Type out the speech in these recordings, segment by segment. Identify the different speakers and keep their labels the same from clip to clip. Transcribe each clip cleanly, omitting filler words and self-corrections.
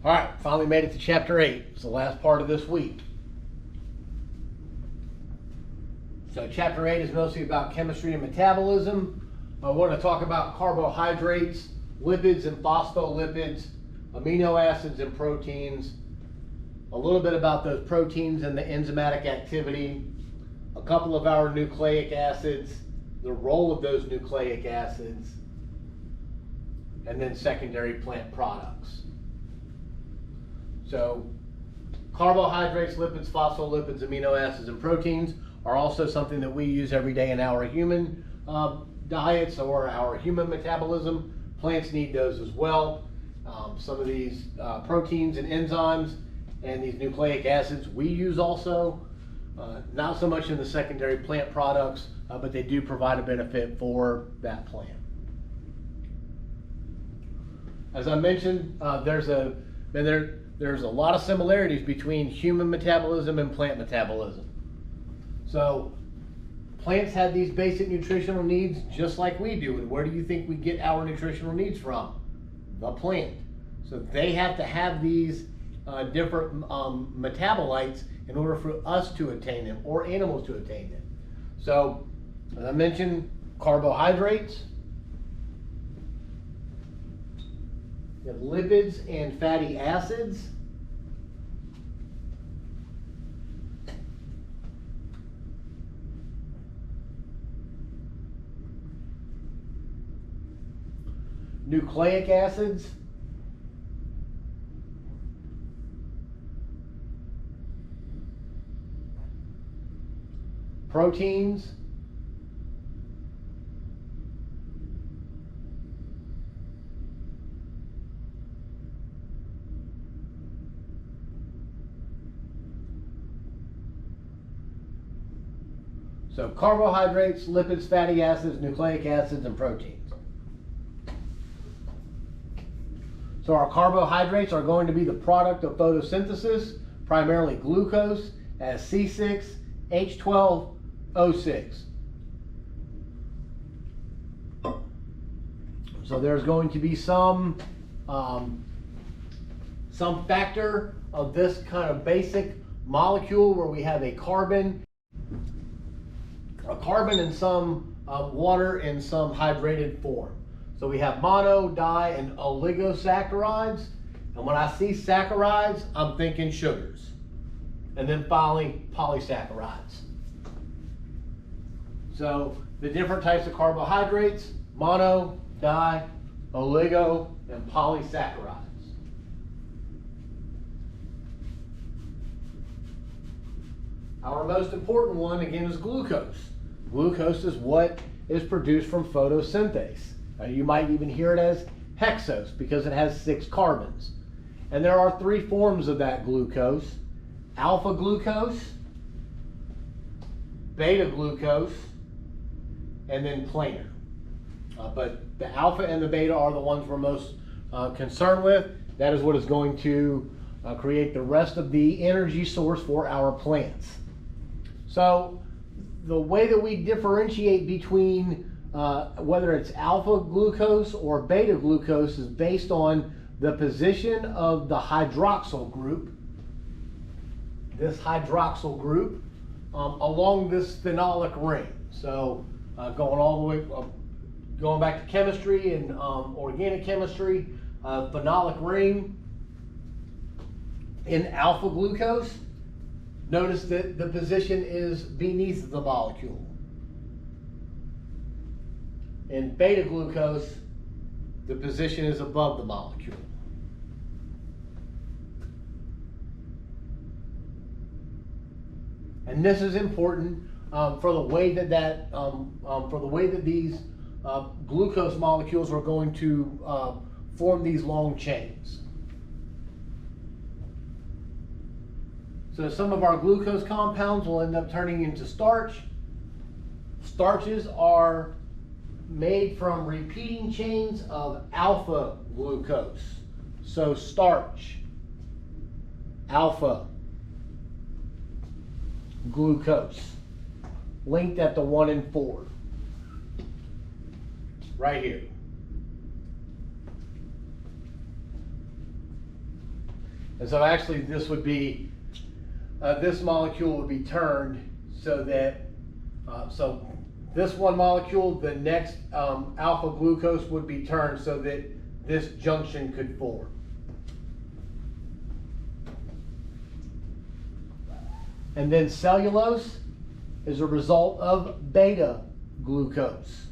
Speaker 1: All right, finally made it to chapter 8. It's the last part of this week. So chapter 8 is mostly about chemistry and metabolism. I want to talk about carbohydrates, lipids and phospholipids, amino acids and proteins, a little bit about those proteins and the enzymatic activity, a couple of our nucleic acids, the role of those nucleic acids, and then secondary plant products. So carbohydrates, lipids, phospholipids, amino acids, and proteins are also something that we use every day in our human diets or our human metabolism. Plants need those as well. Some of these proteins and enzymes and these nucleic acids we use also, not so much in the secondary plant products, but they do provide a benefit for that plant. As I mentioned, there's a lot of similarities between human metabolism and plant metabolism. So plants have these basic nutritional needs just like we do. And where do you think we get our nutritional needs from? The plant. So they have to have these different metabolites in order for us to attain them or animals to attain them. So as I mentioned, carbohydrates, you have lipids and fatty acids. Nucleic acids. Proteins. So carbohydrates, lipids, fatty acids, nucleic acids, and proteins. So our carbohydrates are going to be the product of photosynthesis, primarily glucose as C6H12O6. So there's going to be some factor of this kind of basic molecule where we have a carbon and some water in some hydrated form. So we have mono, di, and oligosaccharides. And when I see saccharides, I'm thinking sugars. And then finally, polysaccharides. So the different types of carbohydrates: mono, di, oligo, and polysaccharides. Our most important one, again, is glucose. Glucose is what is produced from photosynthase. You might even hear it as hexose because it has 6 carbons. And there are 3 forms of that glucose: alpha glucose, beta glucose, and then planar. But the alpha and the beta are the ones we're most concerned with. That is what is going to create the rest of the energy source for our plants. So the way that we differentiate between whether it's alpha glucose or beta glucose is based on the position of the hydroxyl group, this hydroxyl group, along this phenolic ring. So going back to chemistry and organic chemistry, phenolic ring in alpha glucose, notice that the position is beneath the molecule. In beta glucose, the position is above the molecule. And this is important for the way that these glucose molecules are going to form these long chains. So some of our glucose compounds will end up turning into starch. Starches are made from repeating chains of alpha glucose. So starch, alpha glucose, linked at the 1 and 4, right here. And so actually this would be, this molecule would be turned so that, so this one molecule, the next alpha glucose would be turned so that this junction could form. And then cellulose is a result of beta glucose.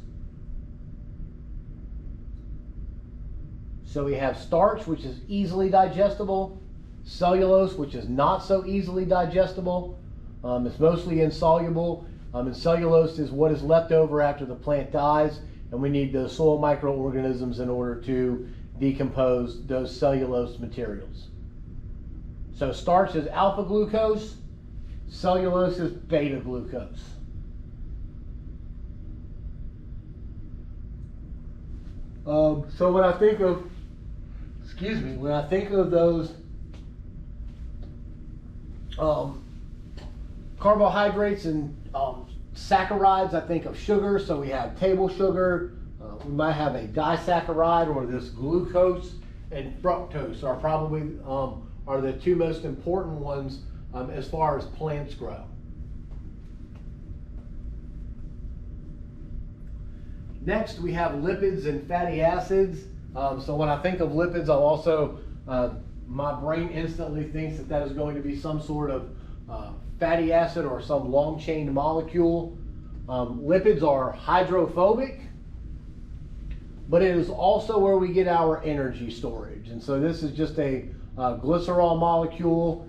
Speaker 1: So we have starch, which is easily digestible, cellulose, which is not so easily digestible. It's mostly insoluble, and cellulose is what is left over after the plant dies, and we need the soil microorganisms in order to decompose those cellulose materials. So starch is alpha glucose, cellulose is beta glucose. So when I think of, when I think of those carbohydrates and saccharides, I think of sugar. So we have table sugar, we might have a disaccharide, or this glucose and fructose are probably are the two most important ones as far as plants grow. Next, we have lipids and fatty acids. So when I think of lipids, I'll also, my brain instantly thinks that that is going to be some sort of fatty acid or some long-chain molecule. Lipids are hydrophobic, but it is also where we get our energy storage. And so this is just a glycerol molecule.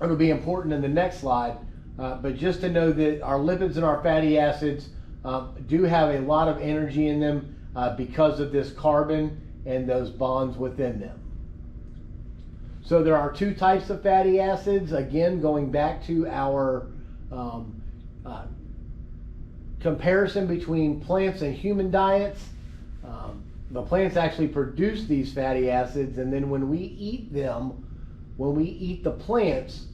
Speaker 1: It'll be important in the next slide, but just to know that our lipids and our fatty acids do have a lot of energy in them because of this carbon and those bonds within them. So there are two types of fatty acids. Again, going back to our comparison between plants and human diets, the plants actually produce these fatty acids, and then when we eat them, when we eat the plants,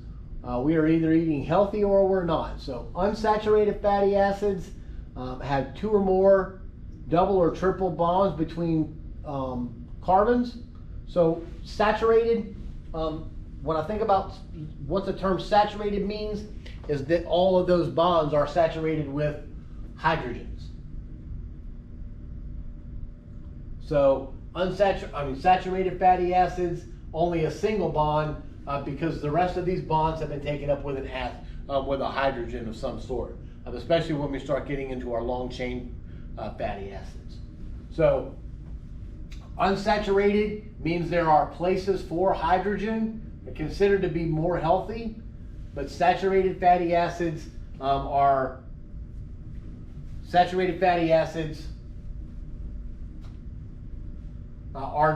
Speaker 1: we are either eating healthy or we're not. So unsaturated fatty acids have two or more double or triple bonds between carbons. So saturated, when I think about what the term saturated means, is that all of those bonds are saturated with hydrogens. So saturated fatty acids, only a single bond, because the rest of these bonds have been taken up with with a hydrogen of some sort, especially when we start getting into our long chain fatty acids. So unsaturated means there are places for hydrogen, considered to be more healthy, but saturated fatty acids are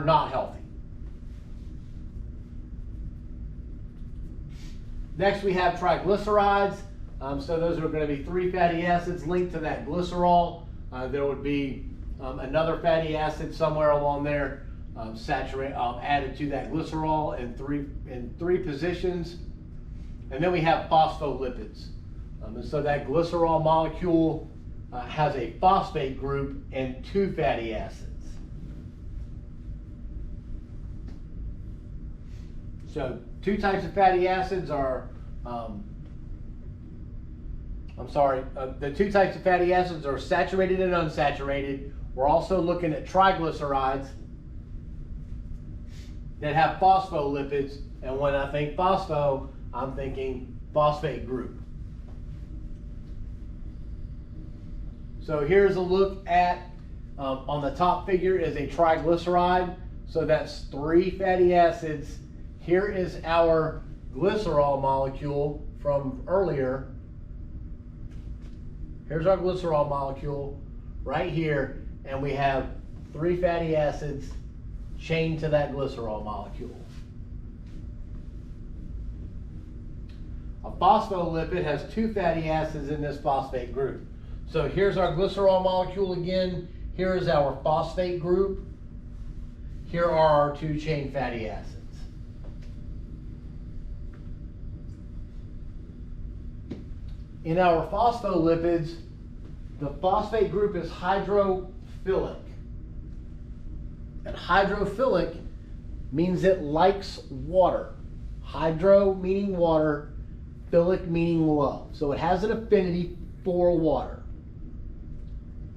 Speaker 1: not healthy. Next, we have triglycerides. So those are going to be three fatty acids linked to that glycerol. There would be another fatty acid somewhere along there added to that glycerol in three positions. And then we have phospholipids. And so that glycerol molecule has a phosphate group and two fatty acids. So two types of fatty acids are, the two types of fatty acids are saturated and unsaturated. We're also looking at triglycerides that have phospholipids, and when I think phospho, I'm thinking phosphate group. So here's a look at, on the top figure is a triglyceride, so that's three fatty acids. Here is our glycerol molecule from earlier. Here's our glycerol molecule right here, and we have three fatty acids chained to that glycerol molecule. A phospholipid has two fatty acids in this phosphate group. So here's our glycerol molecule again. Here is our phosphate group. Here are our two chain fatty acids. In our phospholipids, the phosphate group is hydrophilic. And hydrophilic means it likes water. Hydro meaning water, philic meaning love. So it has an affinity for water.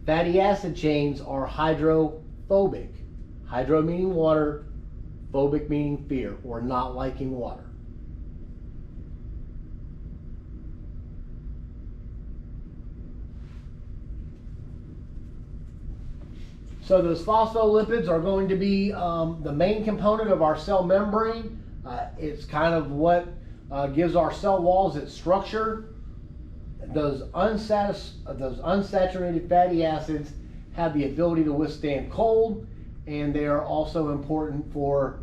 Speaker 1: Fatty acid chains are hydrophobic. Hydro meaning water, phobic meaning fear or not liking water. So those phospholipids are going to be the main component of our cell membrane. It's kind of what gives our cell walls its structure. Those unsaturated fatty acids have the ability to withstand cold, and they are also important for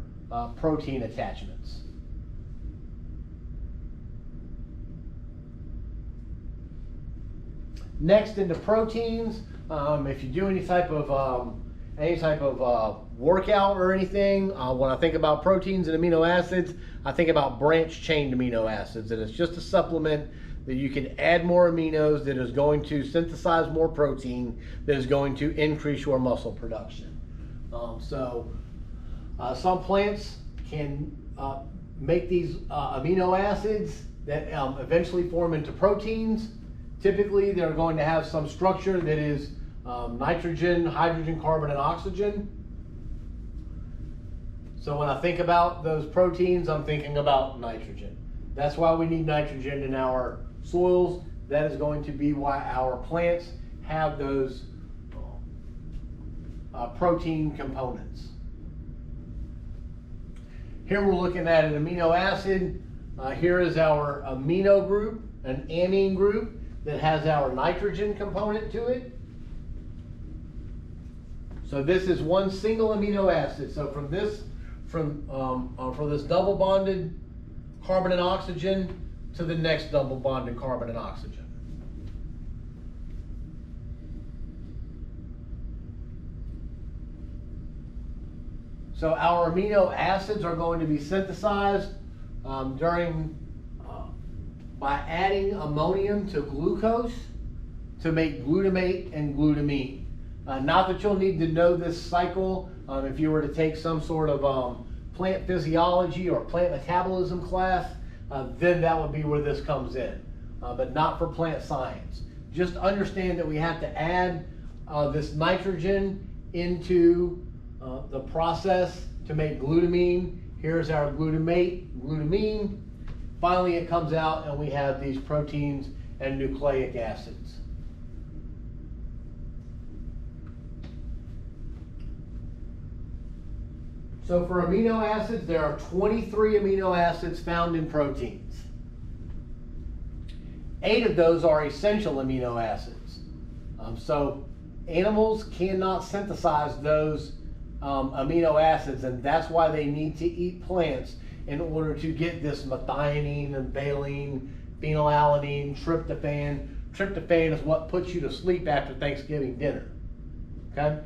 Speaker 1: protein attachments. Next, into proteins. If you do any type of workout or anything, when I think about proteins and amino acids, I think about branch-chain amino acids, and it's just a supplement that you can add more aminos that is going to synthesize more protein that is going to increase your muscle production. Some plants can make these amino acids that eventually form into proteins. Typically, they're going to have some structure that is nitrogen, hydrogen, carbon, and oxygen. So when I think about those proteins, I'm thinking about nitrogen. That's why we need nitrogen in our soils. That is going to be why our plants have those protein components. Here we're looking at an amino acid. Here is our amino group, an amine group that has our nitrogen component to it. So this is one single amino acid. So for this double bonded carbon and oxygen to the next double bonded carbon and oxygen. So our amino acids are going to be synthesized by adding ammonium to glucose to make glutamate and glutamine. Not that you'll need to know this cycle if you were to take some sort of plant physiology or plant metabolism class, then that would be where this comes in, but not for plant science. Just understand that we have to add this nitrogen into the process to make glutamine. Here's our glutamate, glutamine. Finally, it comes out and we have these proteins and nucleic acids. So for amino acids, there are 23 amino acids found in proteins. 8 of those are essential amino acids. So animals cannot synthesize those amino acids, and that's why they need to eat plants in order to get this methionine and valine, phenylalanine, tryptophan. Tryptophan is what puts you to sleep after Thanksgiving dinner. Okay?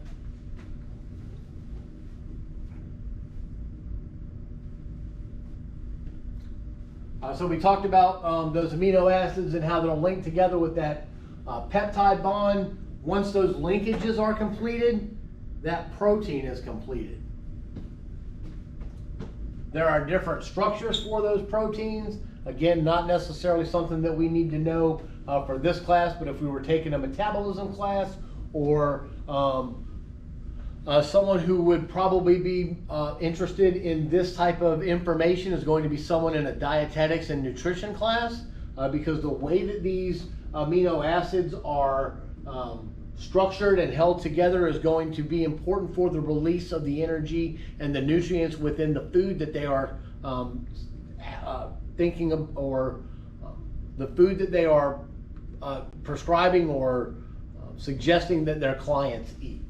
Speaker 1: So we talked about those amino acids and how they'll link together with that peptide bond. Once those linkages are completed, that protein is completed. There are different structures for those proteins. Again, not necessarily something that we need to know for this class, but if we were taking a metabolism class or someone who would probably be interested in this type of information is going to be someone in a dietetics and nutrition class, because the way that these amino acids are structured and held together is going to be important for the release of the energy and the nutrients within the food that they are thinking of, or the food that they are prescribing or suggesting that their clients eat.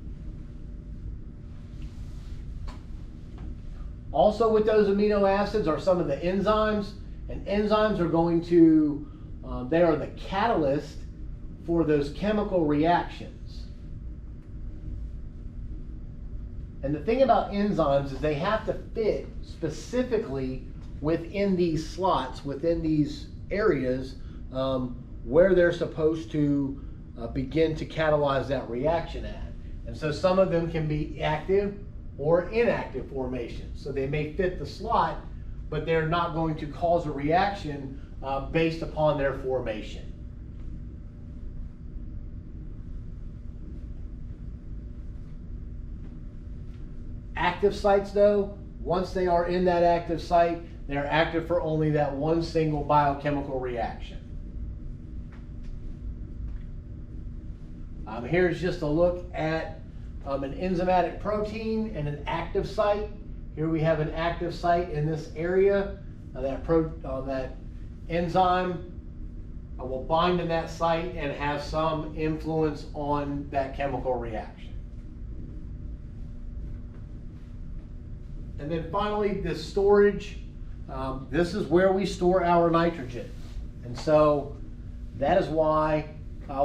Speaker 1: Also with those amino acids are some of the enzymes, and enzymes are going to, they are the catalyst for those chemical reactions. And the thing about enzymes is they have to fit specifically within these slots, within these areas where they're supposed to begin to catalyze that reaction at. And so some of them can be active or inactive formation. So they may fit the slot, but they're not going to cause a reaction based upon their formation. Active sites, though, once they are in that active site, they are active for only that one single biochemical reaction. Here's just a look at an enzymatic protein and an active site. Here we have an active site in this area. That enzyme will bind in that site and have some influence on that chemical reaction. And then finally, this storage. This is where we store our nitrogen. And so that is why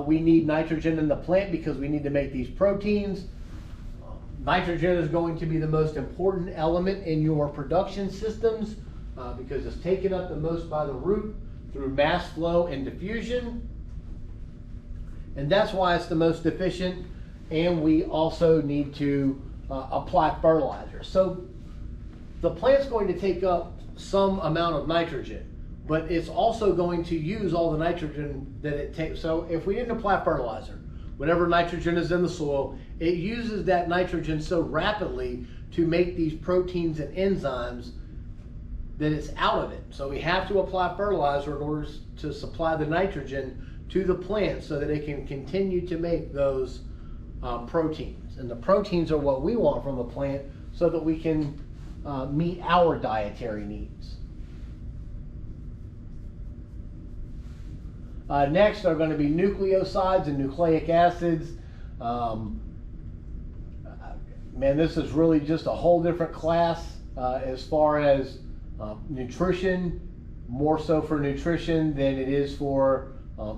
Speaker 1: we need nitrogen in the plant, because we need to make these proteins. Nitrogen is going to be the most important element in your production systems because it's taken up the most by the root through mass flow and diffusion. And that's why it's the most efficient. And we also need to apply fertilizer. So the plant's going to take up some amount of nitrogen, but it's also going to use all the nitrogen that it takes. So if we didn't apply fertilizer, whatever nitrogen is in the soil, it uses that nitrogen so rapidly to make these proteins and enzymes that it's out of it. So we have to apply fertilizer in order to supply the nitrogen to the plant so that it can continue to make those proteins. And the proteins are what we want from the plant so that we can meet our dietary needs. Next are going to be nucleosides and nucleic acids. Man, this is really just a whole different class as far as nutrition, more so for nutrition than it is for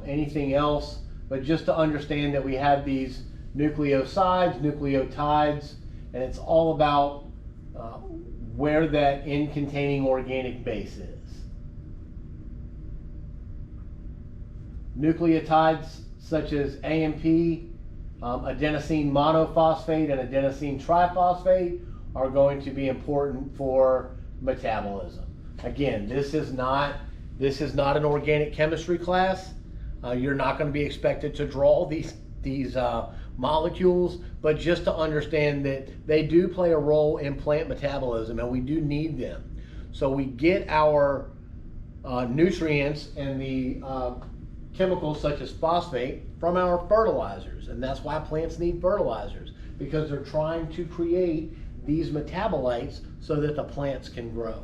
Speaker 1: anything else. But just to understand that we have these nucleosides, nucleotides, and it's all about where that N-containing organic base is. Nucleotides such as AMP, adenosine monophosphate, and adenosine triphosphate are going to be important for metabolism. Again, this is not an organic chemistry class. You're not going to be expected to draw these molecules, but just to understand that they do play a role in plant metabolism and we do need them. So we get our nutrients and the chemicals such as phosphate from our fertilizers, and that's why plants need fertilizers, because they're trying to create these metabolites so that the plants can grow.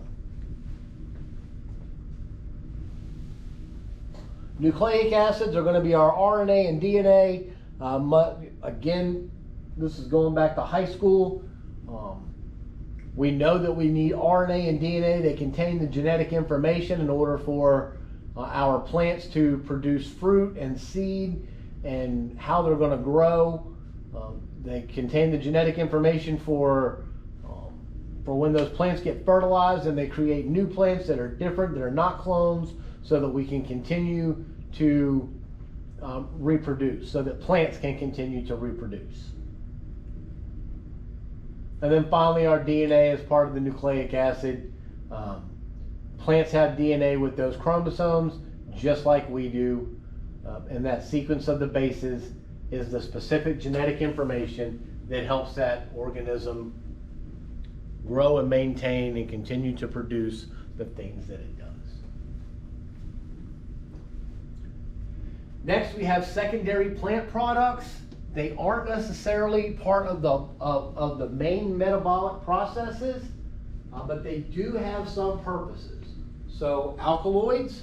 Speaker 1: Nucleic acids are going to be our RNA and DNA. Again, this is going back to high school. We know that we need RNA and DNA. They contain the genetic information in order for our plants to produce fruit and seed and how they're going to grow. They contain the genetic information for when those plants get fertilized and they create new plants that are different, that are not clones, so that we can continue to reproduce, so that plants can continue to reproduce. And then finally, our DNA is part of the nucleic acid. Plants have DNA with those chromosomes, just like we do. And that sequence of the bases is the specific genetic information that helps that organism grow and maintain and continue to produce the things that it does. Next, we have secondary plant products. They aren't necessarily part of the main metabolic processes, but they do have some purposes. So alkaloids,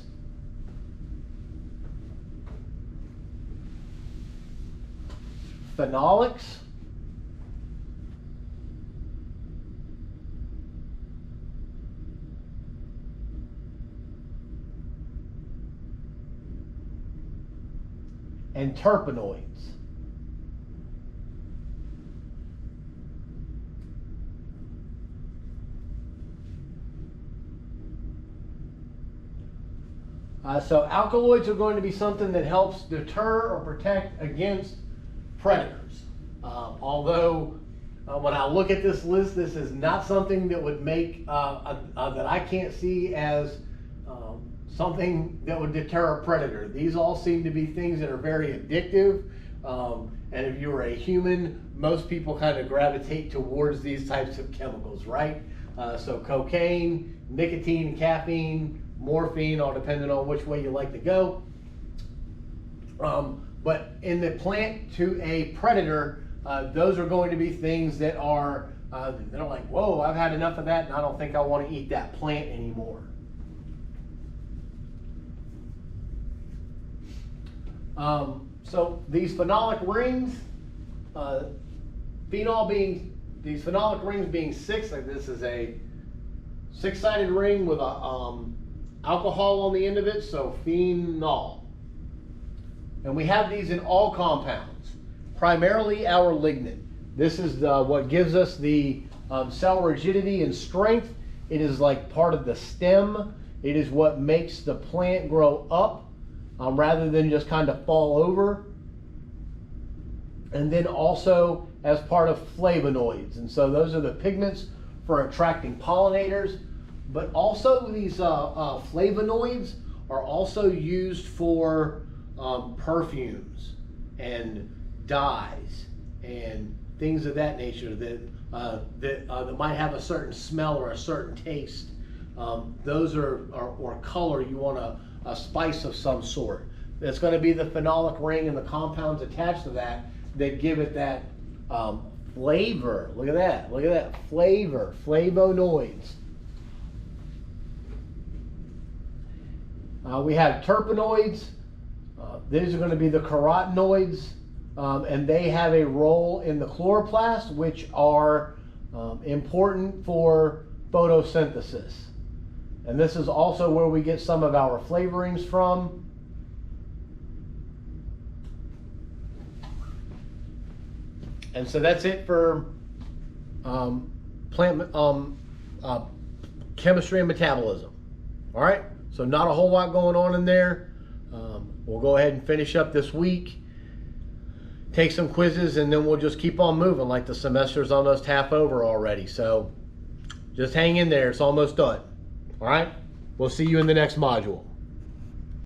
Speaker 1: phenolics, and terpenoids. So alkaloids are going to be something that helps deter or protect against predators. Although When I look at this list, this is not something that would make, that I can't see as something that would deter a predator. These all seem to be things that are very addictive. And if you're a human, most people kind of gravitate towards these types of chemicals, right? So cocaine, nicotine, caffeine, morphine, all depending on which way you like to go. But in the plant to a predator, those are going to be things that are, they're like, whoa, I've had enough of that and I don't think I want to eat that plant anymore. So these phenolic rings, these phenolic rings being 6, like this is a 6-sided ring with a alcohol on the end of it, so phenol. And we have these in all compounds, primarily our lignin. This is what gives us the cell rigidity and strength. It is like part of the stem. It is what makes the plant grow up rather than just kind of fall over. And then also as part of flavonoids. And so those are the pigments for attracting pollinators. But also these flavonoids are also used for perfumes and dyes and things of that nature that might have a certain smell or a certain taste. Those or color, you want a spice of some sort. It's going to be the phenolic ring and the compounds attached to that give it that flavor. Look at that flavor, flavonoids. We have terpenoids. These are going to be the carotenoids, and they have a role in the chloroplast, which are important for photosynthesis. And this is also where we get some of our flavorings from. And so that's it for plant chemistry and metabolism. All right, so not a whole lot going on in there. We'll go ahead and finish up this week, take some quizzes, and then we'll just keep on moving. Like the semester's almost half over already. So just hang in there, it's almost done. All right, we'll see you in the next module.